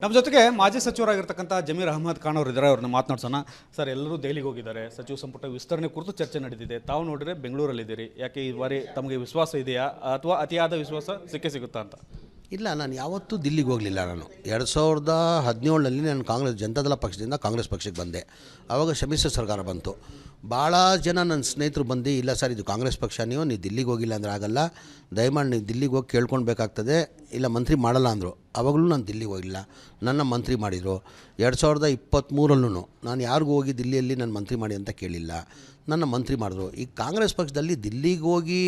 ನಮ್ಮ ಜೊತೆಗೆ ಮಾಜಿ ಸಚಿವರಾಗಿರ್ತಕ್ಕಂಥ ಜಮೀರ್ ಅಹಮದ್ ಖಾನ್ ಅವರು ಇದ್ದಾರೆ. ಅವ್ರನ್ನ ಮಾತನಾಡ್ಸೋಣ. ಸರ್, ಎಲ್ಲರೂ ದೆಹಲಿಗೆ ಹೋಗಿದ್ದಾರೆ. ಸಚಿವ ಸಂಪುಟ ವಿಸ್ತರಣೆ ಕುರಿತು ಚರ್ಚೆ ನಡೆದಿದೆ. ತಾವು ನೋಡಿದ್ರೆ ಬೆಂಗಳೂರಲ್ಲಿದ್ದೀರಿ. ಯಾಕೆ ಈ ಬಾರಿ ತಮಗೆ ವಿಶ್ವಾಸ ಇದೆಯಾ ಅಥವಾ ಅತಿಯಾದ ವಿಶ್ವಾಸ ಸಿಗುತ್ತಾ ಅಂತ? ಇಲ್ಲ, ನಾನು ಯಾವತ್ತೂ ದಿಲ್ಲಿಗೆ ಹೋಗಲಿಲ್ಲ. ನಾನು 2017ರಲ್ಲಿ ನಾನು ಜನತಾದಳ ಪಕ್ಷದಿಂದ ಕಾಂಗ್ರೆಸ್ ಪಕ್ಷಕ್ಕೆ ಬಂದೆ. ಆವಾಗ ಸಮ್ಮಿಶ್ರ ಸರ್ಕಾರ ಬಂತು. ಭಾಳ ಜನ ನನ್ನ ಸ್ನೇಹಿತರು ಬಂದು, ಇಲ್ಲ ಸರ್, ಇದು ಕಾಂಗ್ರೆಸ್ ಪಕ್ಷ, ನೀವು ದಿಲ್ಲಿಗೆ ಹೋಗಿಲ್ಲ ಅಂದರೆ ಆಗಲ್ಲ, ದಯಮಾಡಿ ನೀವು ದಿಲ್ಲಿಗೆ ಹೋಗಿ ಕೇಳ್ಕೊಳ್ಬೇಕಾಗ್ತದೆ, ಇಲ್ಲ ಮಂತ್ರಿ ಮಾಡಲ್ಲ ಅಂದರು. ಆವಾಗಲೂ ನಾನು ದಿಲ್ಲಿಗೆ ಹೋಗಿಲ್ಲ, ನನ್ನ ಮಂತ್ರಿ ಮಾಡಿದರು. 2023ರಲ್ಲೂ ನಾನು ಯಾರಿಗೂ ಹೋಗಿ ದಿಲ್ಲಿಯಲ್ಲಿ ನನ್ನ ಮಂತ್ರಿ ಮಾಡಿ ಅಂತ ಕೇಳಿಲ್ಲ, ನನ್ನ ಮಂತ್ರಿ ಮಾಡಿದ್ರು. ಈ ಕಾಂಗ್ರೆಸ್ ಪಕ್ಷದಲ್ಲಿ ದಿಲ್ಲಿಗೆ ಹೋಗಿ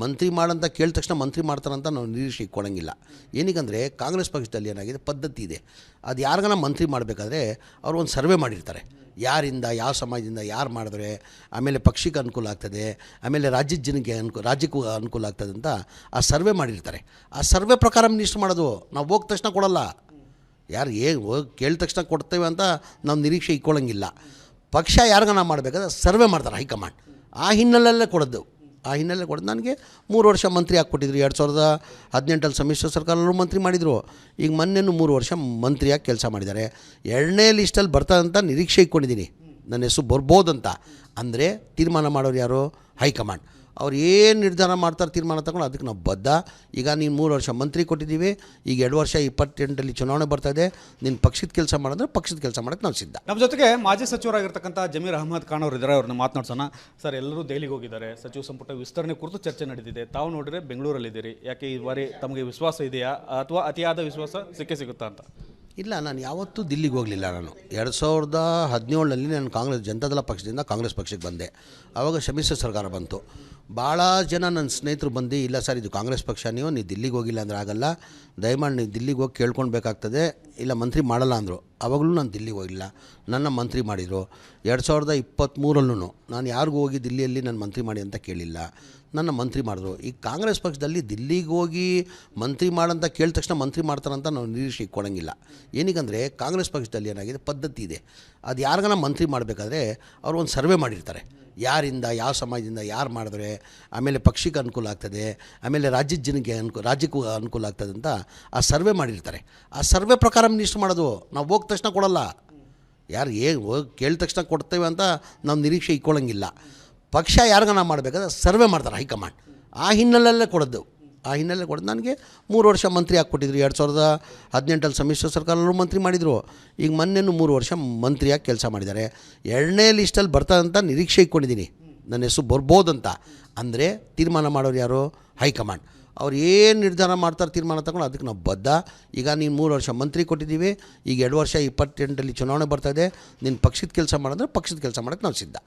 ಮಂತ್ರಿ ಮಾಡಂತ ಕೇಳಿದ ತಕ್ಷಣ ಮಂತ್ರಿ ಮಾಡ್ತಾರಂತ ನಾವು ನಿರೀಕ್ಷೆ ಇಟ್ಕೊಳ್ಳೋಂಗಿಲ್ಲ. ಏನಕ್ಕಂದರೆ ಕಾಂಗ್ರೆಸ್ ಪಕ್ಷದಲ್ಲಿ ಏನಾಗಿದೆ, ಪದ್ಧತಿ ಇದೆ. ಅದು ಯಾರಿಗಾನ ಮಂತ್ರಿ ಮಾಡಬೇಕಾದ್ರೆ ಅವರು ಒಂದು ಸರ್ವೆ ಮಾಡಿರ್ತಾರೆ. ಯಾರಿಂದ, ಯಾವ ಸಮಾಜದಿಂದ ಯಾರು ಮಾಡಿದ್ರೆ ಆಮೇಲೆ ಪಕ್ಷಕ್ಕೆ ಅನುಕೂಲ ಆಗ್ತದೆ, ಆಮೇಲೆ ರಾಜ್ಯದ ಜನಕ್ಕೆ ರಾಜ್ಯಕ್ಕೂ ಅನುಕೂಲ ಆಗ್ತದೆ ಅಂತ ಆ ಸರ್ವೆ ಮಾಡಿರ್ತಾರೆ. ಆ ಸರ್ವೆ ಪ್ರಕಾರ ಮಿನಿಸ್ಟ್ರ್ ಮಾಡೋದು. ನಾವು ಹೋದ ತಕ್ಷಣ ಕೊಡೋಲ್ಲ. ಯಾರು ಹೋಗಿ ಕೇಳಿದ ತಕ್ಷಣ ಕೊಡ್ತೇವೆ ಅಂತ ನಾವು ನಿರೀಕ್ಷೆ ಇಟ್ಕೊಳ್ಳೋಂಗಿಲ್ಲ. ಪಕ್ಷ ಯಾರಿಗಾನ ಮಾಡಬೇಕಾದ್ರೆ ಸರ್ವೆ ಮಾಡ್ತಾರೆ ಹೈಕಮಾಂಡ್. ಆ ಹಿನ್ನೆಲೆಯಲ್ಲೇ ಕೊಡೋದು. ನನಗೆ 3 ವರ್ಷ ಮಂತ್ರಿ ಹಾಕ್ಕೊಟ್ಟಿದ್ರು. 2018ರಲ್ಲಿ ಸಮ್ಮಿಶ್ರ ಸರ್ಕಾರಲ್ಲೂ ಮಂತ್ರಿ ಮಾಡಿದರು. ಈಗ ಮೊನ್ನೆನೂ 3 ವರ್ಷ ಮಂತ್ರಿಯಾಗಿ ಕೆಲಸ ಮಾಡಿದ್ದಾರೆ. 2ನೇ ಲಿಸ್ಟಲ್ಲಿ ಬರ್ತಾರಂತ ನಿರೀಕ್ಷೆ ಇಟ್ಕೊಂಡಿದ್ದೀನಿ. ನನ್ನ ಹೆಸರು ಬರ್ಬೋದಂತ. ಅಂದರೆ ತೀರ್ಮಾನ ಮಾಡೋರು ಯಾರು? ಹೈಕಮಾಂಡ್. ಅವ್ರು ಏನು ನಿರ್ಧಾರ ಮಾಡ್ತಾರೆ, ತೀರ್ಮಾನ ತಗೊಂಡು ಅದಕ್ಕೆ ನಾವು ಬದ್ಧ. ಈಗ ನೀನು 3 ವರ್ಷ ಮಂತ್ರಿ ಕೊಟ್ಟಿದ್ದೀವಿ, ಈಗ 2 ವರ್ಷ 28ರಲ್ಲಿ ಚುನಾವಣೆ ಬರ್ತಾಯಿದೆ. ನೀನು ಪಕ್ಷದ ಕೆಲಸ ಮಾಡಿದ್ರೆ ಪಕ್ಷದ ಕೆಲಸ ಮಾಡೋಕ್ಕೆ ನಾವು ಸಿದ್ಧ. ನಮ್ಮ ಜೊತೆಗೆ ಮಾಜಿ ಸಚಿವರಾಗಿರ್ತಕ್ಕಂಥ ಜಮೀರ್ ಅಹಮದ್ ಖಾನ್ ಅವರು ಇದ್ದಾರೆ. ಅವ್ರನ್ನ ಮಾತನಾಡ್ಸೋಣ. ಸರ್, ಎಲ್ಲರೂ ದೆಹಲಿಗೆ ಹೋಗಿದ್ದಾರೆ. ಸಚಿವ ಸಂಪುಟ ವಿಸ್ತರಣೆ ಕುರಿತು ಚರ್ಚೆ ನಡೆದಿದೆ. ತಾವು ನೋಡಿದ್ರೆ ಬೆಂಗಳೂರಲ್ಲಿದ್ದೀರಿ. ಯಾಕೆ ಈ ಬಾರಿ ತಮಗೆ ವಿಶ್ವಾಸ ಇದೆಯಾ ಅಥವಾ ಅತಿಯಾದ ವಿಶ್ವಾಸ ಸಿಗುತ್ತಾ ಅಂತ? ಇಲ್ಲ, ನಾನು ಯಾವತ್ತೂ ದಿಲ್ಲಿಗೆ ಹೋಗಲಿಲ್ಲ. ನಾನು 2017ರಲ್ಲಿ ನಾನು ಜನತಾದಳ ಪಕ್ಷದಿಂದ ಕಾಂಗ್ರೆಸ್ ಪಕ್ಷಕ್ಕೆ ಬಂದೆ. ಆವಾಗ ಸಮ್ಮಿಶ್ರ ಸರ್ಕಾರ ಬಂತು. ಭಾಳ ಜನ ನನ್ನ ಸ್ನೇಹಿತರು ಬಂದು, ಇಲ್ಲ ಸರ್, ಇದು ಕಾಂಗ್ರೆಸ್ ಪಕ್ಷ, ನೀವು ದಿಲ್ಲಿಗೆ ಹೋಗಿಲ್ಲ ಅಂದರೆ ಆಗಲ್ಲ, ದಯಮಾಡಿ ನೀವು ದಿಲ್ಲಿಗೆ ಹೋಗಿ ಕೇಳ್ಕೊಳ್ಬೇಕಾಗ್ತದೆ, ಇಲ್ಲ ಮಂತ್ರಿ ಮಾಡಲ್ಲ ಅಂದರು. ಆವಾಗಲೂ ನಾನು ದಿಲ್ಲಿಗೆ ಹೋಗಿಲ್ಲ, ನನ್ನ ಮಂತ್ರಿ ಮಾಡಿದರು. 2023ರಲ್ಲೂ ನಾನು ಯಾರಿಗೂ ಹೋಗಿ ದಿಲ್ಲಿಯಲ್ಲಿ ನನ್ನ ಮಂತ್ರಿ ಮಾಡಿ ಅಂತ ಕೇಳಿಲ್ಲ, ನನ್ನ ಮಂತ್ರಿ ಮಾಡಿದ್ರು. ಈ ಕಾಂಗ್ರೆಸ್ ಪಕ್ಷದಲ್ಲಿ ದಿಲ್ಲಿಗೆ ಹೋಗಿ ಮಂತ್ರಿ ಮಾಡಂತ ಕೇಳಿದ ತಕ್ಷಣ ಮಂತ್ರಿ ಮಾಡ್ತಾರಂತ ನಾವು ನಿರೀಕ್ಷೆ ಇಟ್ಕೊಳ್ಳೋಂಗಿಲ್ಲ. ಏನಕ್ಕಂದರೆ ಕಾಂಗ್ರೆಸ್ ಪಕ್ಷದಲ್ಲಿ ಏನಾಗಿದೆ, ಪದ್ಧತಿ ಇದೆ. ಅದು ಯಾರಿಗಾನ ಮಂತ್ರಿ ಮಾಡಬೇಕಾದ್ರೆ ಅವರು ಒಂದು ಸರ್ವೆ ಮಾಡಿರ್ತಾರೆ. ಯಾರಿಂದ, ಯಾವ ಸಮಾಜದಿಂದ ಯಾರು ಮಾಡಿದ್ರೆ ಆಮೇಲೆ ಪಕ್ಷಕ್ಕೆ ಅನುಕೂಲ ಆಗ್ತದೆ, ಆಮೇಲೆ ರಾಜ್ಯದ ಜನಕ್ಕೆ ರಾಜ್ಯಕ್ಕೂ ಅನುಕೂಲ ಆಗ್ತದೆ ಅಂತ ಆ ಸರ್ವೆ ಮಾಡಿರ್ತಾರೆ. ಆ ಸರ್ವೆ ಪ್ರಕಾರ ಮಿನಿಸ್ಟ್ರ್ ಮಾಡೋದು. ನಾವು ಹೋದ ತಕ್ಷಣ ಕೊಡೋಲ್ಲ. ಯಾರು ಹೋಗಿ ಕೇಳಿದ ತಕ್ಷಣ ಕೊಡ್ತೇವೆ ಅಂತ ನಾವು ನಿರೀಕ್ಷೆ ಇಟ್ಕೊಳ್ಳೋಂಗಿಲ್ಲ. ಪಕ್ಷ ಯಾರಿಗಾನ ಮಾಡಬೇಕಾದ್ರೆ ಸರ್ವೆ ಮಾಡ್ತಾರೆ ಹೈಕಮಾಂಡ್. ಆ ಹಿನ್ನೆಲೆಯಲ್ಲೇ ಕೊಡೋದು. ನನಗೆ 3 ವರ್ಷ ಮಂತ್ರಿ ಹಾಕ್ಕೊಟ್ಟಿದ್ರು. 2018ರಲ್ಲಿ ಸಮ್ಮಿಶ್ರ ಸರ್ಕಾರಲ್ಲೂ ಮಂತ್ರಿ ಮಾಡಿದರು. ಈಗ ಮೊನ್ನೆನೂ 3 ವರ್ಷ ಮಂತ್ರಿಯಾಗಿ ಕೆಲಸ ಮಾಡಿದ್ದಾರೆ. 2ನೇ ಲಿಸ್ಟಲ್ಲಿ ಬರ್ತಾರಂತ ನಿರೀಕ್ಷೆ ಇಟ್ಕೊಂಡಿದ್ದೀನಿ. ನನ್ನ ಹೆಸರು ಬರ್ಬೋದಂತ. ಅಂದರೆ ತೀರ್ಮಾನ ಮಾಡೋರು ಯಾರು? ಹೈಕಮಾಂಡ್. ಅವ್ರು ಏನು ನಿರ್ಧಾರ ಮಾಡ್ತಾರೆ, ತೀರ್ಮಾನ ತಗೊಂಡು ಅದಕ್ಕೆ ನಾವು ಬದ್ಧ. ಈಗ ನೀನು 3 ವರ್ಷ ಮಂತ್ರಿ ಕೊಟ್ಟಿದ್ದೀವಿ, ಈಗ 2 ವರ್ಷ 28ರಲ್ಲಿ ಚುನಾವಣೆ ಬರ್ತಾಯಿದೆ. ನೀನು ಪಕ್ಷದ ಕೆಲಸ ಮಾಡಿದ್ರೆ ಪಕ್ಷದ ಕೆಲಸ ಮಾಡೋಕ್ಕೆ ನಾವು ಸಿದ್ಧ.